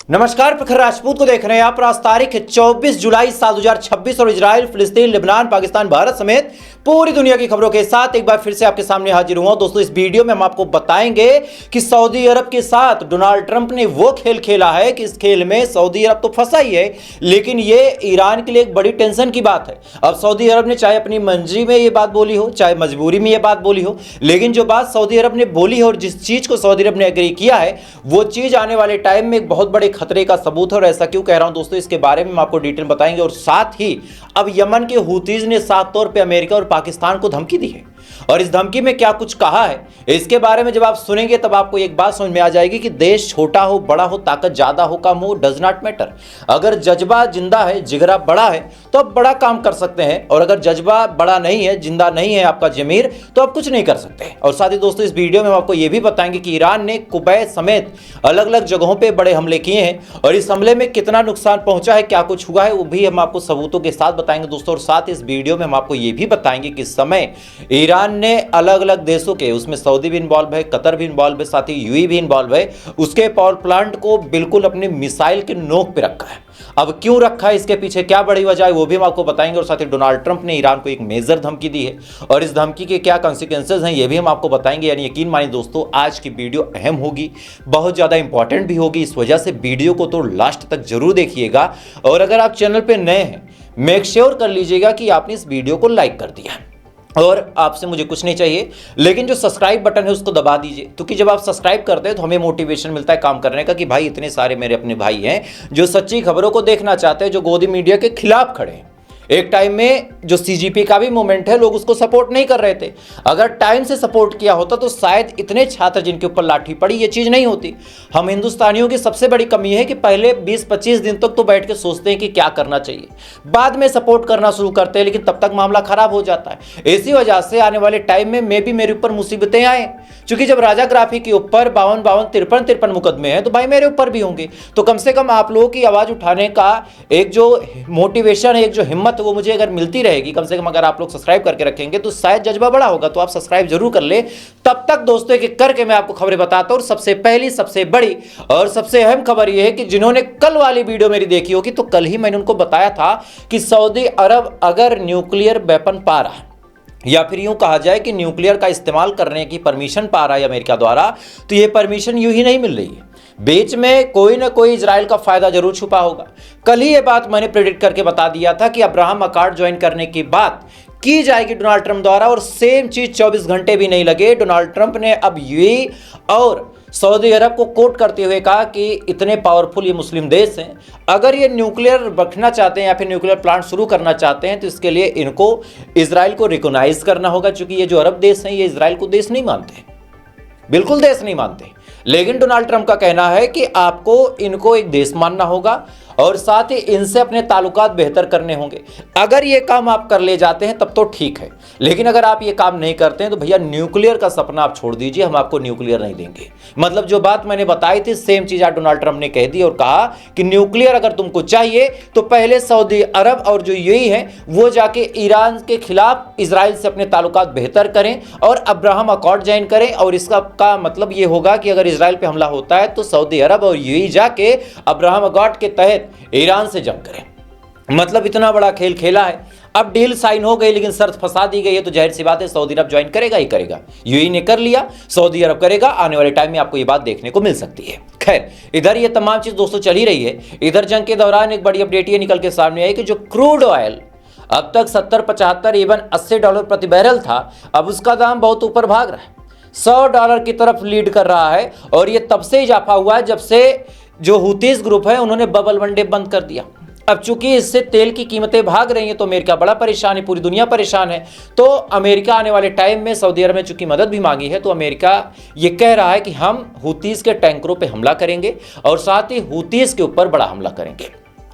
नमस्कार, प्रखर राजपूत को देख रहे हैं आप। आज तारीख 24 जुलाई साल 2026 और इजराइल, फिलिस्तीन, लेबनान, पाकिस्तान, भारत समेत पूरी दुनिया की खबरों के साथ एक बार फिर से आपके सामने हाजिर हुआ। दोस्तों, इस वीडियो में हम आपको बताएंगे कि सऊदी अरब के साथ डोनाल्ड ट्रंप ने वो खेल खेला है कि इस खेल में सऊदी अरब तो फंसा ही है, लेकिन ये ईरान के लिए एक बड़ी टेंशन की बात है। अब सऊदी अरब ने चाहे अपनी मंजी में ये बात बोली हो, चाहे मजबूरी में ये बात बोली हो, लेकिन जो बात सऊदी अरब ने बोली है और जिस चीज को सऊदी अरब ने एग्री किया है, वो चीज आने वाले टाइम में एक बहुत बड़े खतरे का सबूत है। और ऐसा क्यों कह रहा हूं दोस्तों, इसके बारे में हम आपको डिटेल बताएंगे। और साथ ही अब यमन के हुतीज ने साफ तौर पे अमेरिका और पाकिस्तान को धमकी दी है, और इस धमकी में क्या कुछ कहा है, इसके बारे में जब आप सुनेंगे तब आपको एक बात समझ में आ जाएगी कि देश छोटा हो, बड़ा हो, ताकत ज्यादा हो, कम हो, डज नॉट मैटर। अगर जज्बा जिंदा है, जिगरा बड़ा है, तो आप बड़ा काम कर सकते हैं, और अगर जज्बा बड़ा नहीं है, जिंदा नहीं है आपका जमीर, तो आप कुछ नहीं कर सकते। और साथ ही दोस्तों, इस वीडियो में हम आपको यह भी बताएंगे कि ईरान ने कुवैत समेत अलग अलग जगहों पर बड़े हमले किए हैं, और इस हमले में कितना नुकसान पहुंचा है, क्या कुछ हुआ है, वो भी हम आपको सबूतों के साथ बताएंगे दोस्तों। और साथ इस वीडियो में हम आपको यह भी बताएंगे कि समय ईरान ने अलग अलग देशों के, उसमें सऊदी भी इन्वॉल्व है, कतर भी इन्वॉल्व है, साथ ही यूएई भी इन्वॉल्व है, उसके पावर प्लांट को बिल्कुल अपनी मिसाइल के नोक पे रखा है। अब क्यों रखा है, इसके पीछे क्या बड़ी वजह है, वो भी हम आपको बताएंगे। और साथ ही डोनाल्ड ट्रंप ने ईरान को एक मेजर धमकी दी है, और इस धमकी के क्या कॉन्सिक्वेंसेज हैं, ये भी हम आपको बताएंगे। यानी यकीन मानिए दोस्तों, आज की वीडियो अहम होगी, बहुत ज्यादा इंपॉर्टेंट भी होगी। इस वजह से वीडियो को तो लास्ट तक जरूर देखिएगा। और अगर आप चैनल पे नए हैं, मेक श्योर कर लीजिएगा कि आपने इस वीडियो को लाइक कर दिया। और आपसे मुझे कुछ नहीं चाहिए, लेकिन जो सब्सक्राइब बटन है उसको दबा दीजिए, क्योंकि जब आप सब्सक्राइब करते हैं तो हमें मोटिवेशन मिलता है काम करने का, कि भाई इतने सारे मेरे अपने भाई हैं जो सच्ची खबरों को देखना चाहते हैं, जो गोदी मीडिया के खिलाफ खड़े हैं। एक टाइम में जो सीजीपी का भी मूवमेंट है, लोग उसको सपोर्ट नहीं कर रहे थे। अगर टाइम से सपोर्ट किया होता तो शायद इतने छात्र जिनके ऊपर लाठी पड़ी, ये चीज नहीं होती। हम हिंदुस्तानियों की सबसे बड़ी कमी है कि पहले 20-25 दिन तक तो बैठ के सोचते हैं कि क्या करना चाहिए, बाद में सपोर्ट करना शुरू करते हैं, लेकिन तब तक मामला खराब हो जाता है। इसी वजह से आने वाले टाइम में मेरे ऊपर मुसीबतें आए, क्योंकि जब राजा ग्राफी के ऊपर 52, 53 मुकदमे हैं, तो भाई मेरे ऊपर भी होंगे। तो कम से कम आप लोगों की आवाज उठाने का एक जो मोटिवेशन है, एक जो हिम्मत, वो मुझे अगर मिलती रहेगी, कम से कम अगर आप लोग सब्सक्राइब करके रखेंगे तो शायद जज्बा बड़ा होगा। तो आप सब्सक्राइब जरूर कर ले। तब तक दोस्तों एक एक करके मैं आपको खबरें बताता हूं। सबसे पहली, सबसे बड़ी और सबसे अहम खबर यह है कि जिन्होंने कल वाली वीडियो मेरी देखी होगी, तो कल ही मैंने उनको बताया था कि सऊदी अरब अगर न्यूक्लियर वेपन पा रहा है, या फिर यूं कहा जाए कि न्यूक्लियर का इस्तेमाल करने की परमिशन पा रहा है अमेरिका द्वारा, तो यह परमिशन यूं ही नहीं मिल रही है। बीच में कोई ना कोई इजराइल का फायदा जरूर छुपा होगा। कल ही यह बात मैंने प्रेडिक्ट करके बता दिया था कि अब्राहम अकॉर्ड ज्वाइन करने की बात की जाएगी डोनाल्ड ट्रंप द्वारा, और सेम चीज 24 घंटे भी नहीं लगे, डोनाल्ड ट्रंप ने अब यूएई और सऊदी अरब को कोट करते हुए कहा कि इतने पावरफुल ये मुस्लिम देश हैं, अगर ये न्यूक्लियर रखना चाहते हैं या फिर न्यूक्लियर प्लांट शुरू करना चाहते हैं, तो इसके लिए इनको इजराइल को रिकॉग्नाइज करना होगा। क्योंकि ये जो अरब देश हैं, ये इजराइल को देश नहीं मानते, बिल्कुल देश नहीं मानते। लेकिन डोनाल्ड ट्रंप का कहना है कि आपको इनको एक देश मानना होगा, और साथ ही इनसे अपने ताल्लुकात बेहतर करने होंगे। अगर ये काम आप कर ले जाते हैं तब तो ठीक है, लेकिन अगर आप ये काम नहीं करते हैं तो भैया न्यूक्लियर का सपना आप छोड़ दीजिए, हम आपको न्यूक्लियर नहीं देंगे। मतलब जो बात मैंने बताई थी, सेम चीज आज डोनाल्ड ट्रंप ने कह दी और कहा कि न्यूक्लियर अगर तुमको चाहिए तो पहले सऊदी अरब और जो यूएई है वो जाके ईरान के खिलाफ इजराइल से अपने ताल्लुकात बेहतर करें और अब्राहम अकॉर्ड ज्वाइन करें। और इसका का मतलब ये होगा कि अगर इजराइल पे हमला होता है तो सऊदी अरब और यूएई जाके अब्राहम अकॉर्ड के तहत ईरान से जंग करें। मतलब इतना बड़ा खेल खेला है। अब डील साइन हो गई, लेकिन शर्त फंसा दी गई है, तो जाहिर सी बात है सऊदी अरब ज्वाइन करेगा ही करेगा। यूएई ने कर लिया, सऊदी अरब करेगा। आने वाले टाइम में आपको ये बात देखने को मिल सकती है। खैर, इधर ये तमाम चीज दोस्तों चल ही रही है। इधर जंग के दौरान एक बड़ी अपडेट ये निकल के सामने आई कि जो क्रूड ऑयल अब तक 70, 75, इवन $80 प्रति बैरल था, अब उसका दाम बहुत ऊपर भाग रहा है, $100 की तरफ लीड कर रहा है। और ये तब से इजाफा हुआ है जब से जो हुतीज ग्रुप है उन्होंने बबल वनडे बंद कर दिया। अब चूंकि इससे तेल की कीमतें भाग रही हैं, तो अमेरिका बड़ा परेशान है, पूरी दुनिया परेशान है। तो अमेरिका आने वाले टाइम में सऊदी अरब में चूंकि मदद भी मांगी है, तो अमेरिका ये कह रहा है कि हम हुतीज के टैंकरों पे हमला करेंगे और साथ ही हुतीज के ऊपर बड़ा हमला करेंगे।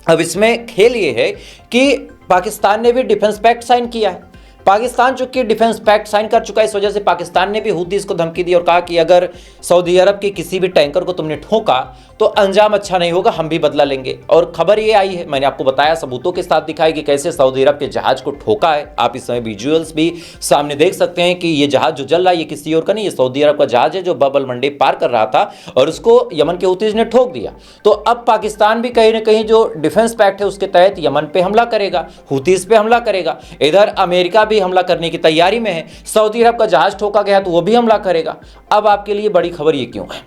अब इसमें खेल ये है कि पाकिस्तान ने भी डिफेंस पैक्ट साइन किया है। पाकिस्तान चूंकि डिफेंस पैक्ट साइन कर चुका है, इस वजह से पाकिस्तान ने भी हूतीस को धमकी दी और कहा कि अगर सऊदी अरब के किसी भी टैंकर को तुमने ठोका तो अंजाम अच्छा नहीं होगा, हम भी बदला लेंगे। और खबर ये आई है, मैंने आपको बताया सबूतों के साथ दिखाई कि कैसे सऊदी अरब के जहाज को ठोका है। आप इस समय विजुअल्स भी सामने देख सकते हैं कि ये जहाज जो जल रहा है ये किसी और का नहीं, ये सऊदी अरब का जहाज है जो बब अल मंडेब पार कर रहा था और उसको यमन के हूतीस ने ठोक दिया। तो अब पाकिस्तान भी कहीं ना कहीं जो डिफेंस पैक्ट है उसके तहत यमन पे हमला करेगा, हूतीस पे हमला करेगा। इधर अमेरिका भी हमला करने की तैयारी में है, सऊदी अरब का जहाज ठोका गया तो वो भी हमला करेगा। अब आपके लिए बड़ी खबर ये क्यों है?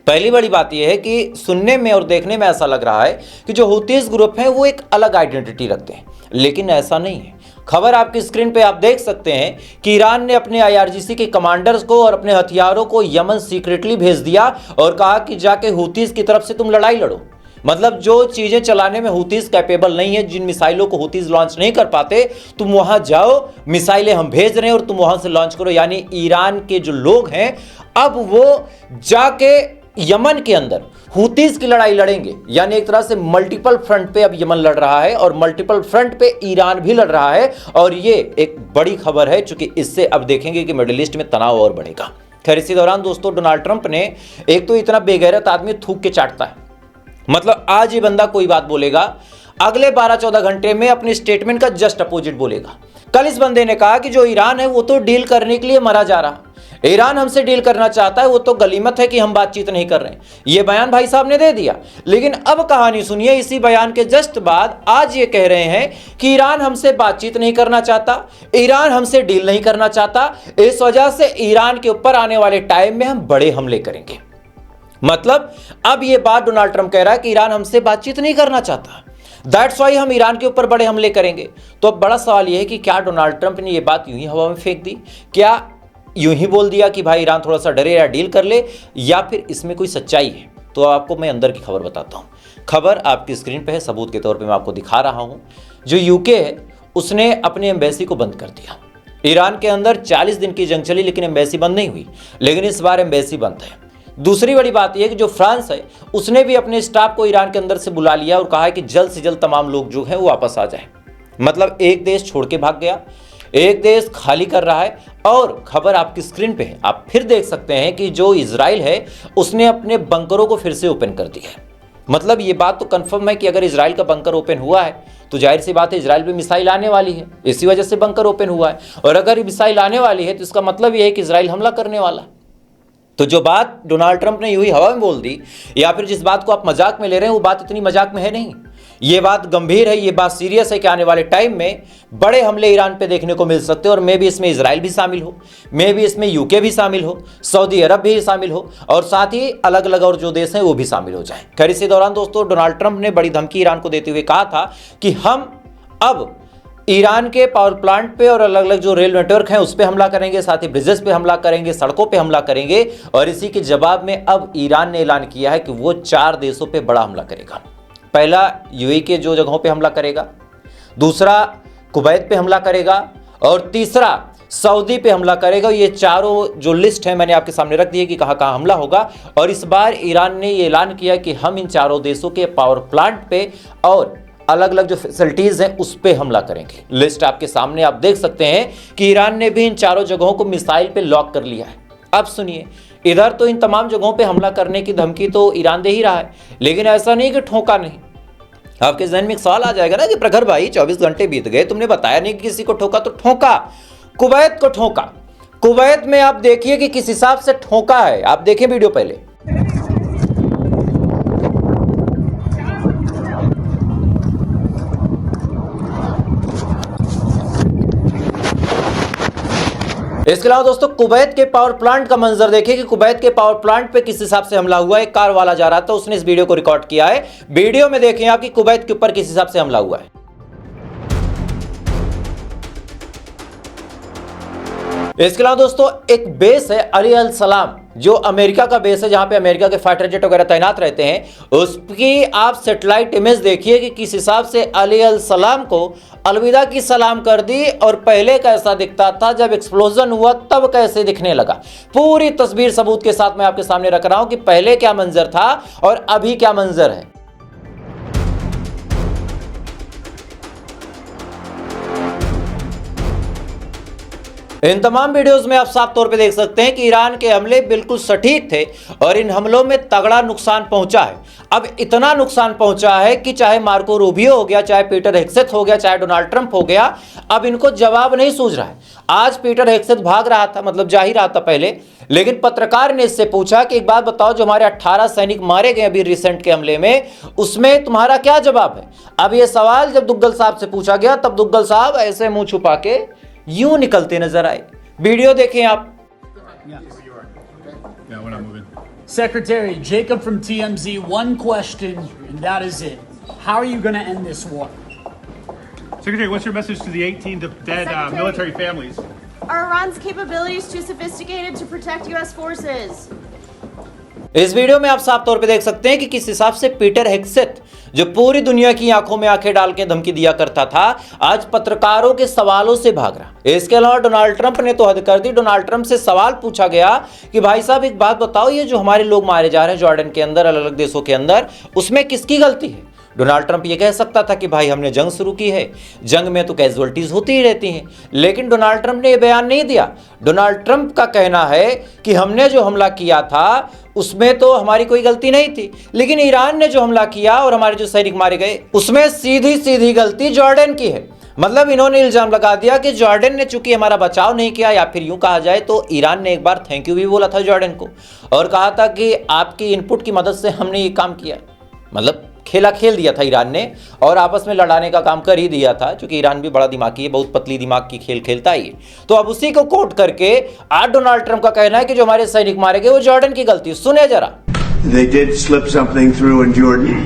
पहली बड़ी बात यह है कि सुनने में और देखने में ऐसा लग रहा है कि जो हूतीस ग्रुप है वो एक अलग आइडेंटिटी रखते हैं, लेकिन ऐसा नहीं है। खबर आपकी स्क्रीन पे आप देख सकते हैं कि ईरान ने अपने IRGC के कमांडर्स को और अपने हथियारों को यमन सीक्रेटली भेज दिया और कहा कि जाके हूतीस की तरफ से तुम लड़ाई लड़ो। मतलब जो चीजें चलाने में हूतीस कैपेबल नहीं है, जिन मिसाइलों को हूतीस लॉन्च नहीं कर पाते, तुम वहां जाओ, मिसाइलें हम भेज रहे हैं और तुम वहां से लॉन्च करो। यानी ईरान के जो लोग हैं अब वो जाके यमन के अंदर हूतीस की लड़ाई लड़ेंगे। यानी एक तरह से मल्टीपल फ्रंट पे अब यमन लड़ रहा है और मल्टीपल फ्रंट पे ईरान भी लड़ रहा है। और ये एक बड़ी खबर है, क्योंकि इससे अब देखेंगे कि मिडिल ईस्ट में तनाव और बढ़ेगा। खैर, इसी दौरान दोस्तों डोनाल्ड ट्रंप ने एक तो इतना बेगैरत आदमी थूक के चाटता है, मतलब आज ये बंदा कोई बात बोलेगा, अगले 12-14 घंटे में अपने स्टेटमेंट का जस्ट अपोजिट बोलेगा। कल इस बंदे ने कहा कि जो ईरान है वो तो डील करने के लिए मरा जा रहा, ईरान हमसे डील करना चाहता है, वो तो गलीमत है कि हम बातचीत नहीं कर रहे हैं। ये बयान भाई साहब ने दे दिया, लेकिन अब कहानी सुनिए। इसी बयान के जस्ट बाद आज ये कह रहे हैं कि ईरान हमसे बातचीत नहीं करना चाहता, ईरान हमसे डील नहीं करना चाहता, इस वजह से ईरान के ऊपर आने वाले टाइम में हम बड़े हमले करेंगे। मतलब अब ये बात डोनाल्ड ट्रंप कह रहा है कि ईरान हमसे बातचीत नहीं करना चाहता, दैट्स वाई हम ईरान के ऊपर बड़े हमले करेंगे। तो अब बड़ा सवाल यह है कि क्या डोनाल्ड ट्रंप ने यह बात यूं ही हवा में फेंक दी, क्या यूं ही बोल दिया कि भाई ईरान थोड़ा सा डरे या डील कर ले, या फिर इसमें कोई सच्चाई है? तो आपको मैं अंदर की खबर बताता हूं। खबर आपकी स्क्रीन पे है, सबूत के तौर पे मैं आपको दिखा रहा हूं। जो यूके है उसने अपनी एम्बेसी को बंद कर दिया। ईरान के अंदर 40 दिन की जंग चली लेकिन एम्बेसी बंद नहीं हुई, लेकिन इस बार एम्बेसी बंद है। दूसरी बड़ी बात यह कि जो फ्रांस है उसने भी अपने स्टाफ को ईरान के अंदर से बुला लिया और कहा है कि जल्द से जल्द तमाम लोग जो हैं वो वापस आ जाएं। मतलब एक देश छोड़ के भाग गया, एक देश खाली कर रहा है। और खबर आपकी स्क्रीन पे है, आप फिर देख सकते हैं कि जो इजराइल है उसने अपने बंकरों को फिर से ओपन कर दिया है। मतलब ये बात तो कंफर्म है कि अगर इजराइल का बंकर ओपन हुआ है तो जाहिर सी बात है इजराइल पे मिसाइल आने वाली है, इसी वजह से बंकर ओपन हुआ है। और अगर मिसाइल आने वाली है तो इसका मतलब यह है कि इजराइल हमला करने वाला। तो जो बात डोनाल्ड ट्रंप ने यूं ही हवा में बोल दी, या फिर जिस बात को आप मजाक में ले रहे हैं वो बात इतनी मजाक में है नहीं, ये बात गंभीर है, ये बात सीरियस है कि आने वाले टाइम में बड़े हमले ईरान पे देखने को मिल सकते हैं। और मे भी इसमें इजराइल भी शामिल हो, मे भी इसमें यूके भी शामिल हो, सऊदी अरब भी शामिल हो, और साथ ही अलग अलग और जो देश हैं वो भी शामिल हो जाएं। खैर, इसी दौरान दोस्तों डोनाल्ड ट्रंप ने बड़ी धमकी ईरान को देते हुए कहा था कि हम अब ईरान के पावर प्लांट पे और अलग अलग जो रेल नेटवर्क हैं उस पे हमला करेंगे, साथ ही ब्रिजेस पे हमला करेंगे, सड़कों पे हमला करेंगे। और इसी के जवाब में अब ईरान ने ऐलान किया है कि वो 4 देशों पे बड़ा हमला करेगा। पहला यूएई के जो जगहों पे हमला करेगा, दूसरा कुवैत पे हमला करेगा, और तीसरा सऊदी पे हमला करेगा। ये चारों जो लिस्ट है मैंने आपके सामने रख दी है कि कहां कहां हमला होगा। और इस बार ईरान ने ये ऐलान किया कि हम इन चारों देशों के पावर प्लांट पे और अलग अलग जो फैसिलिटीज हैं उस पे हमला करेंगे। लिस्ट आपके सामने आप देख सकते हैं कि ईरान ने भी इन चारों जगहों को मिसाइल पे लॉक कर लिया है। अब सुनिए, इधर तो इन तमाम जगहों पे हमला करने की धमकी तो ईरान दे ही रहा है, लेकिन ऐसा नहीं कि ठोका नहीं। आपके जहन में एक सवाल आ जाएगा ना कि प्रखर भाई 24 घंटे बीत गए, तुमने बताया नहीं कि किसी को ठोका। तो ठोका, कुवैत को ठोका। कुवैत में आप देखिए कि किस हिसाब से ठोका है, आप देखिए वीडियो पहले। इसके अलावा दोस्तों कुवैत के पावर प्लांट का मंजर देखिए कि कुवैत के पावर प्लांट पे किस हिसाब से हमला हुआ है। एक कार वाला जा रहा था, उसने इस वीडियो को रिकॉर्ड किया है। वीडियो में देखें आप कि कुवैत के ऊपर किस हिसाब से हमला हुआ है। इसके अलावा दोस्तों एक बेस है अली अल सलाम, जो अमेरिका का बेस है, जहां पे अमेरिका के फाइटर जेट वगैरह तैनात रहते हैं। उसकी आप सैटेलाइट इमेज देखिए कि किस हिसाब से अली अल सलाम को अलविदा की सलाम कर दी, और पहले कैसा दिखता था, जब एक्सप्लोजन हुआ तब कैसे दिखने लगा। पूरी तस्वीर सबूत के साथ मैं आपके सामने रख रहा हूं कि पहले क्या मंजर था और अभी क्या मंजर है। इन तमाम वीडियोस में आप साफ तौर पे देख सकते हैं कि ईरान के हमले बिल्कुल सटीक थे और इन हमलों में तगड़ा नुकसान पहुंचा है। अब इतना नुकसान पहुंचा है कि चाहे मार्को रूबियो हो गया, चाहे पीटर हेग्सेथ हो गया, चाहे डोनाल्ड ट्रंप हो गया, अब इनको जवाब नहीं सूझ रहा है। आज पीटर हेग्सेथ भाग रहा था, मतलब जा ही रहा था पहले, लेकिन पत्रकार ने इससे पूछा कि एक बात बताओ, जो हमारे 18 सैनिक मारे गए अभी रिसेंट के हमले में, उसमें तुम्हारा क्या जवाब है। अब यह सवाल जब दुग्गल साहब से पूछा गया, तब दुग्गल साहब ऐसे मुंह छुपा के यूं निकलते नजर आए। वीडियो देखें आप। Secretary Jacob from TMZ, one question, and that is it. How are you going to end this war? Secretary, what's your message to the 18 dead military families? Are Iran's capabilities too sophisticated to protect U.S. forces? इस video में आप साफ तौर पे देख सकते हैं कि किस हिसाब से पीटर हेग्सेथ, जो पूरी दुनिया की आंखों में आंखें डाल के धमकी दिया करता था, आज पत्रकारों के सवालों से भाग रहा। इसके अलावा डोनाल्ड ट्रंप ने तो हद कर दी। डोनाल्ड ट्रंप से सवाल पूछा गया कि भाई साहब एक बात बताओ, ये जो हमारे लोग मारे जा रहे हैं जॉर्डन के अंदर, अलग अलग देशों के अंदर, उसमें किसकी गलती है। डोनाल्ड ट्रंप ये कह सकता था कि भाई हमने जंग शुरू की है, जंग में तो कैजुअल्टीज होती ही रहती हैं, लेकिन डोनाल्ड ट्रंप ने ये बयान नहीं दिया। डोनाल्ड ट्रंप का कहना है कि हमने जो हमला किया था उसमें तो हमारी कोई गलती नहीं थी, लेकिन ईरान ने जो हमला किया और हमारे जो सैनिक मारे गए उसमें सीधी सीधी गलती जॉर्डन की है। मतलब इन्होंने इल्जाम लगा दिया कि जॉर्डन ने चूंकि हमारा बचाव नहीं किया, या फिर यूं कहा जाए तो ईरान ने एक बार थैंक यू भी बोला था जॉर्डन को और कहा था कि आपकी इनपुट की मदद से हमने ये काम किया। मतलब खेला खेल दिया था ईरान ने और आपस में लड़ाने का काम कर ही दिया था, क्योंकि ईरान भी बड़ा दिमागी है, बहुत पतली दिमाग की खेल खेलता ही। तो अब उसी को कोट करके आज डोनाल्ड ट्रंप का कहना है कि जो हमारे सैनिक मारे गए वो जॉर्डन की गलती। सुने जरा। They did slip something through in Jordan,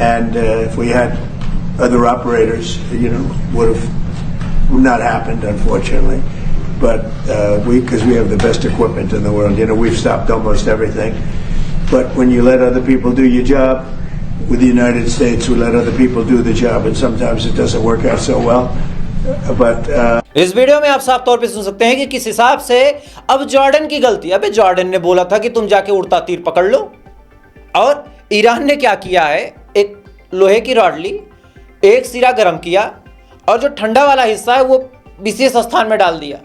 and if we had other operators, would have not happened, unfortunately. But because we have the best equipment in the world, we've stopped almost everything. But when you let other people do your job, with the United States, we let other people do the job, and sometimes it doesn't work out so well. But इस video में आप साफ तौर पे सुन सकते हैं कि किस हिसाब से अब जॉर्डन की गलती। अबे जॉर्डन ने बोला था कि तुम जाके उड़ता तीर पकड़ लो, और ईरान ने क्या किया है, एक लोहे की रॉड ली, एक सिरा गर्म किया और जो ठंडा वाला हिस्सा है वो विशेष स्थान में डाल दिया।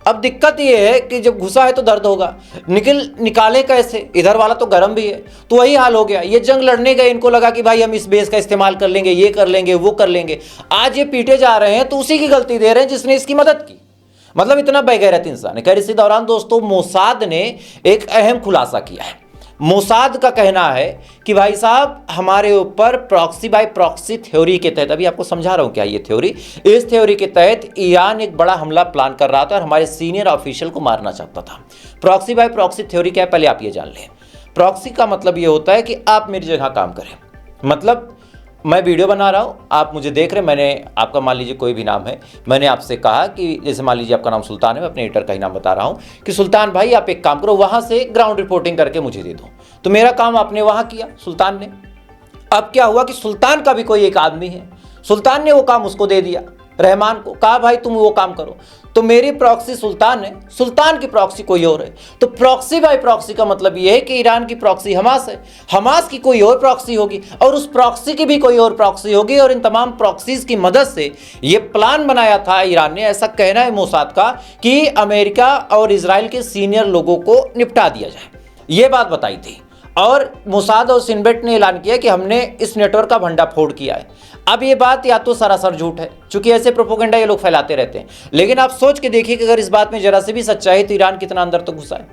अब दिक्कत ये है कि जब घुसा है तो दर्द होगा, निकाले कैसे, इधर वाला तो गर्म भी है। तो वही हाल हो गया। ये जंग लड़ने गए, इनको लगा कि भाई हम इस बेस का इस्तेमाल कर लेंगे, ये कर लेंगे, वो कर लेंगे। आज ये पीटे जा रहे हैं तो उसी की गलती दे रहे हैं जिसने इसकी मदद की। मतलब इतना बेगैरत इंसान है। खैर इसी दौरान दोस्तों मोसाद ने एक अहम खुलासा किया है। मोसाद का कहना है कि भाई साहब हमारे ऊपर प्रॉक्सी बाय प्रॉक्सी थ्योरी के तहत, अभी आपको समझा रहा हूं क्या ये थ्योरी, इस थ्योरी के तहत ईरान एक बड़ा हमला प्लान कर रहा था और हमारे सीनियर ऑफिशियल को मारना चाहता था। प्रॉक्सी बाय प्रॉक्सी थ्योरी क्या है, पहले आप ये जान लें। प्रॉक्सी का मतलब ये होता है कि आप मेरी जगह काम करें। मतलब मैं वीडियो बना रहा हूँ, आप मुझे देख रहे हैं, मैंने आपका मान लीजिए कोई भी नाम है, मैंने आपसे कहा कि जैसे मान लीजिए आपका नाम सुल्तान है, मैं अपने एडिटर का ही नाम बता रहा हूँ कि सुल्तान भाई आप एक काम करो, वहाँ से ग्राउंड रिपोर्टिंग करके मुझे दे दो। तो मेरा काम आपने वहाँ किया सुल्तान ने। अब क्या हुआ कि सुल्तान का भी कोई एक आदमी है, सुल्तान ने वो काम उसको दे दिया, रहमान को कहा भाई तुम वो काम करो। तो मेरी प्रॉक्सी सुल्तान है, सुल्तान की प्रॉक्सी कोई और है। तो प्रॉक्सी बाय प्रॉक्सी का मतलब ये है कि ईरान की प्रॉक्सी हमास है, हमास की कोई और प्रॉक्सी होगी और उस प्रॉक्सी की भी कोई और प्रॉक्सी होगी, और इन तमाम प्रॉक्सीज की मदद से ये प्लान बनाया था ईरान ने। ऐसा कहना है मोसाद का कि अमेरिका और इजराइल के सीनियर लोगों को निपटा दिया जाए, ये बात बताई थी। और मोसाद और सिनबेट ने ऐलान किया कि हमने इस नेटवर्क का भंडाफोड़ किया है। अब ये बात या तो सरासर झूठ है, क्योंकि ऐसे प्रोपोगेंडा ये लोग फैलाते रहते हैं, लेकिन आप सोच के देखिए कि अगर इस बात में जरा से भी सच्चाई है तो ईरान कितना अंदर तक घुसा है,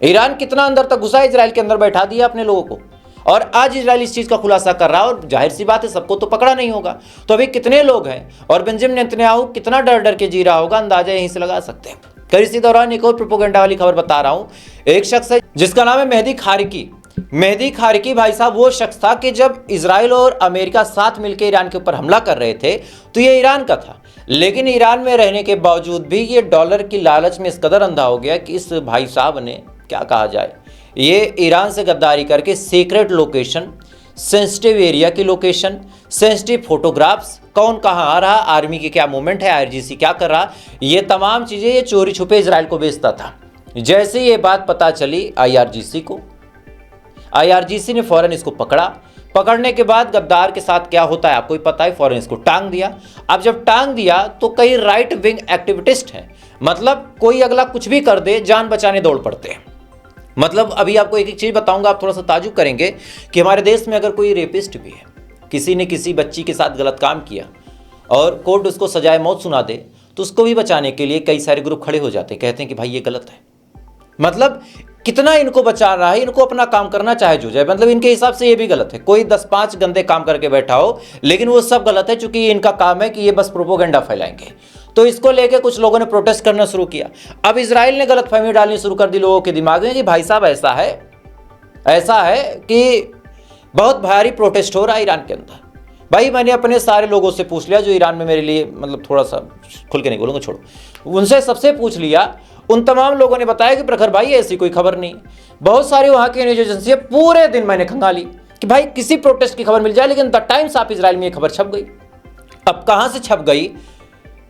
ईरान कितना अंदर तक घुसा है, इजराइल के अंदर बैठा दिया अपने लोगों को। और आज इजराइल इस चीज का खुलासा कर रहा है, और जाहिर सी बात है सबको तो पकड़ा नहीं होगा। तो अभी कितने लोग हैं और बेंजामिन नेतन्याहू कितना डर डर के जी रहा होगा, अंदाजा यहीं से लगा सकते हैं। फिर इसी दौरान एक और प्रोपोगेंडा वाली खबर बता रहा हूं। एक शख्स है जिसका नाम है मेहदी खारिकी। मेहदी खारिकी भाई साहब वो शख्स था कि जब इजराइल और अमेरिका साथ मिलकर ईरान के ऊपर हमला कर रहे थे तो ये ईरान का था, लेकिन ईरान में रहने के बावजूद भी ये डॉलर की लालच में इस कदर अंधा हो गया कि इस भाई साहब ने क्या कहा जाए, ये ईरान से गद्दारी करके सीक्रेट लोकेशन, सेंसिटिव एरिया की लोकेशन, सेंसिटिव फोटोग्राफ्स, कौन कहाँ आ रहा, आर्मी की क्या मूवमेंट है, आईआरजीसी क्या कर रहा, ये तमाम चीज़ें ये चोरी छुपे इजराइल को बेचता था। जैसे ये बात पता चली आईआरजीसी को, आईआरजीसी ने फौरन इसको पकड़ा। पकड़ने के बाद गद्दार के साथ क्या होता है आपको ही पता है, फौरन इसको टांग दिया। अब जब टांग दिया तो कई राइट विंग एक्टिविस्ट हैं, मतलब कोई अगला कुछ भी कर दे, जान बचाने दौड़ पड़ते हैं। मतलब अभी आपको एक एक चीज़ बताऊंगा, आप थोड़ा सा ताजुब करेंगे कि हमारे देश में अगर कोई रेपिस्ट भी है, किसी ने किसी बच्ची के साथ गलत काम किया और कोर्ट उसको सजाए मौत सुना दे, तो उसको भी बचाने के लिए कई सारे ग्रुप खड़े हो जाते हैं, कहते हैं कि भाई ये गलत है। मतलब कितना इनको बचा रहा है, इनको अपना काम करना चाहे जो जाए, मतलब इनके हिसाब से ये भी गलत है। कोई 10-5 गंदे काम करके बैठा हो, लेकिन वो सब गलत है, क्योंकि इनका काम है कि ये बस प्रोपोगेंडा फैलाएंगे। तो इसको लेके कुछ लोगों ने प्रोटेस्ट करना शुरू किया। अब इजराइल ने गलतफहमी डालनी शुरू कर दी लोगों के दिमाग में कि भाई साहब ऐसा है कि बहुत भारी प्रोटेस्ट हो रहा है ईरान के अंदर। भाई मैंने अपने सारे लोगों से पूछ लिया जो ईरान में मेरे लिए, मतलब थोड़ा सा खुल के नहीं बोलूँगा, छोड़ो, उनसे सबसे पूछ लिया। उन तमाम लोगों ने बताया कि प्रखर भाई ऐसी कोई खबर नहीं। बहुत सारी वहाँ की न्यूज एजेंसी पूरे दिन मैंने खंगाली कि भाई किसी प्रोटेस्ट की खबर मिल जाए, लेकिन द टाइम्स ऑफ इजराइल में ये खबर छप गई। अब कहाँ से छप गई,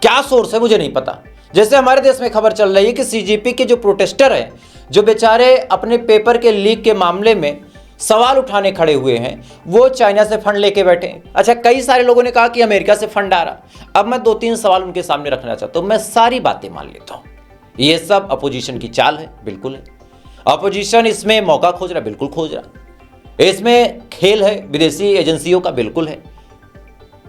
क्या सोर्स है, मुझे नहीं पता। जैसे हमारे देश में खबर चल रही है कि सीजेपी के जो प्रोटेस्टर हैं, जो बेचारे अपने पेपर के लीक के मामले में सवाल उठाने खड़े हुए हैं, वो चाइना से फंड लेके बैठे हैं। अच्छा, कई सारे लोगों ने कहा कि अमेरिका से फंड आ रहा। अब मैं 2-3 सवाल उनके सामने रखना चाहता हूँ। मैं सारी बातें मान लेता हूँ, ये सब अपोजिशन की चाल है, बिल्कुल है। अपोजिशन इसमें मौका खोज रहा है, बिल्कुल खोज रहा। इसमें खेल है विदेशी एजेंसियों का, बिल्कुल है।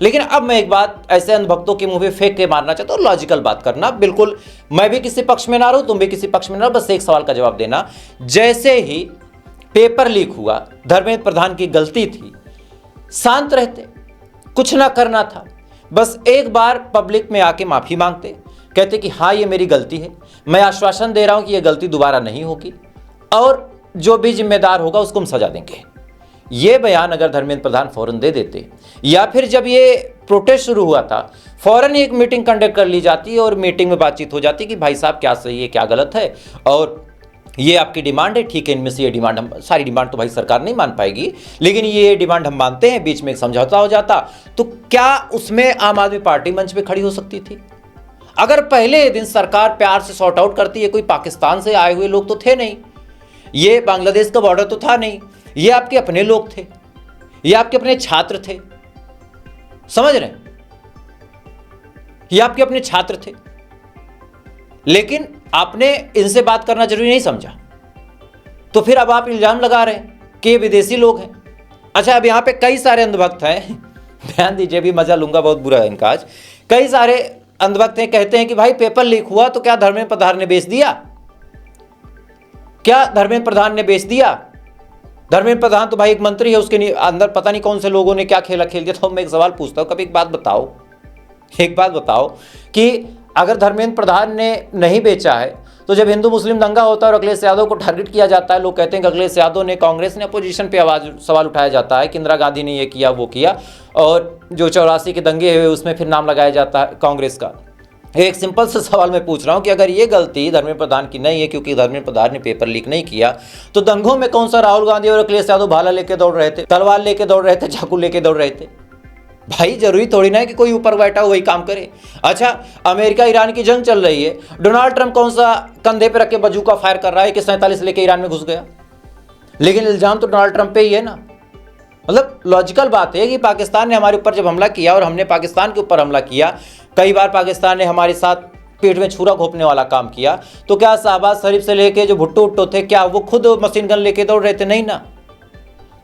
लेकिन अब मैं एक बात ऐसे अंधभक्तों के मुंह पे फेंक के मारना चाहता हूँ, लॉजिकल बात करना, बिल्कुल मैं भी किसी पक्ष में ना रहूं, तुम भी किसी पक्ष में ना रहो, बस एक सवाल का जवाब देना। जैसे ही पेपर लीक हुआ, धर्मेंद्र प्रधान की गलती थी, शांत रहते, कुछ ना करना था, बस एक बार पब्लिक में आके माफी मांगते, कहते कि हाँ ये मेरी गलती है, मैं आश्वासन दे रहा हूं कि ये गलती दोबारा नहीं होगी, और जो भी जिम्मेदार होगा उसको हम सजा देंगे। ये बयान अगर धर्मेंद्र प्रधान फौरन दे देते, या फिर जब ये प्रोटेस्ट शुरू हुआ था फौरन एक मीटिंग कंडक्ट कर ली जाती और मीटिंग में बातचीत हो जाती कि भाई साहब क्या सही है क्या गलत है, और ये आपकी डिमांड है, ठीक है, इनमें से ये डिमांड हम, सारी डिमांड तो भाई सरकार नहीं मान पाएगी, लेकिन ये डिमांड हम मानते हैं, बीच में एक समझौता हो जाता, तो क्या उसमें आम आदमी पार्टी मंच पे खड़ी हो सकती थी? अगर पहले दिन सरकार प्यार से सॉर्ट आउट करती है, कोई पाकिस्तान से आए हुए लोग तो थे नहीं, ये बांग्लादेश का बॉर्डर तो था नहीं, ये आपके अपने लोग थे, ये आपके अपने छात्र थे, समझ रहे हैं, ये आपके अपने छात्र थे, लेकिन आपने इनसे बात करना जरूरी नहीं समझा, तो फिर अब आप इल्जाम लगा रहे हैं कि ये विदेशी लोग हैं। अच्छा, अब यहां पे कई सारे अंधभक्त हैं, ध्यान दीजिए, भी मजा लूंगा, बहुत बुरा है इनका आज। कई सारे अंधभक्त हैं, कहते हैं कि भाई पेपर लीक हुआ तो क्या धर्मेंद्र प्रधान ने बेच दिया? क्या धर्मेंद्र प्रधान ने बेच दिया? धर्मेंद्र प्रधान तो भाई एक मंत्री है, उसके अंदर पता नहीं कौन से लोगों ने क्या खेला खेल दिया। तो मैं एक सवाल पूछता हूं, कभी एक बात बताओ कि अगर धर्मेंद्र प्रधान ने नहीं बेचा है, तो जब हिंदू मुस्लिम दंगा होता है और अखिलेश यादव को टारगेट किया जाता है, लोग कहते हैं कि अखिलेश यादव ने, कांग्रेस ने, अपोजिशन पे सवाल उठाया जाता है कि इंदिरा गांधी ने ये किया वो किया, और जो 84 के दंगे हुए उसमें फिर नाम लगाया जाता है कांग्रेस का। एक सिंपल सा सवाल मैं पूछ रहा हूं कि अगर ये गलती धर्मेंद्र प्रधान की नहीं है, क्योंकि धर्मेंद्र प्रधान ने पेपर लीक नहीं किया, तो दंगों में कौन सा राहुल गांधी और अखिलेश यादव भाला लेके दौड़ रहे थे, तलवार लेके दौड़ रहे थे, चाकू लेके दौड़ रहे थे? भाई जरूरी थोड़ी ना है कि कोई ऊपर बैठा हो वही काम करे। अच्छा, अमेरिका ईरान की जंग चल रही है, डोनाल्ड ट्रंप कौन सा कंधे पे रख के बंदूका फायर कर रहा है कि 47 लेके ईरान में घुस गया, लेकिन इल्जाम तो डोनाल्ड ट्रंप पे ही है ना। मतलब लॉजिकल बात है कि पाकिस्तान ने हमारे ऊपर जब हमला किया और हमने पाकिस्तान के ऊपर हमला किया, कई बार पाकिस्तान ने हमारे साथ पेट में छुरा घोंपने वाला काम किया, तो क्या शहबाज शरीफ से लेके जो भुट्टो थे, क्या वो खुद मशीन गन लेके दौड़ रहे थे? नहीं ना,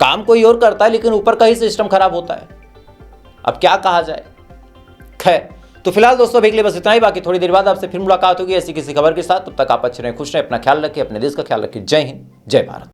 काम कोई और करता है, लेकिन ऊपर का ही सिस्टम खराब होता है। अब क्या कहा जाए। खैर, तो फिलहाल दोस्तों अभी के लिए बस इतना ही, बाकी थोड़ी देर बाद आपसे फिर मुलाकात होगी ऐसी किसी खबर के साथ। तब तक आप अच्छे रहें, खुश रहें, अपना ख्याल रखें, अपने देश का ख्याल रखें। जय हिंद, जय भारत।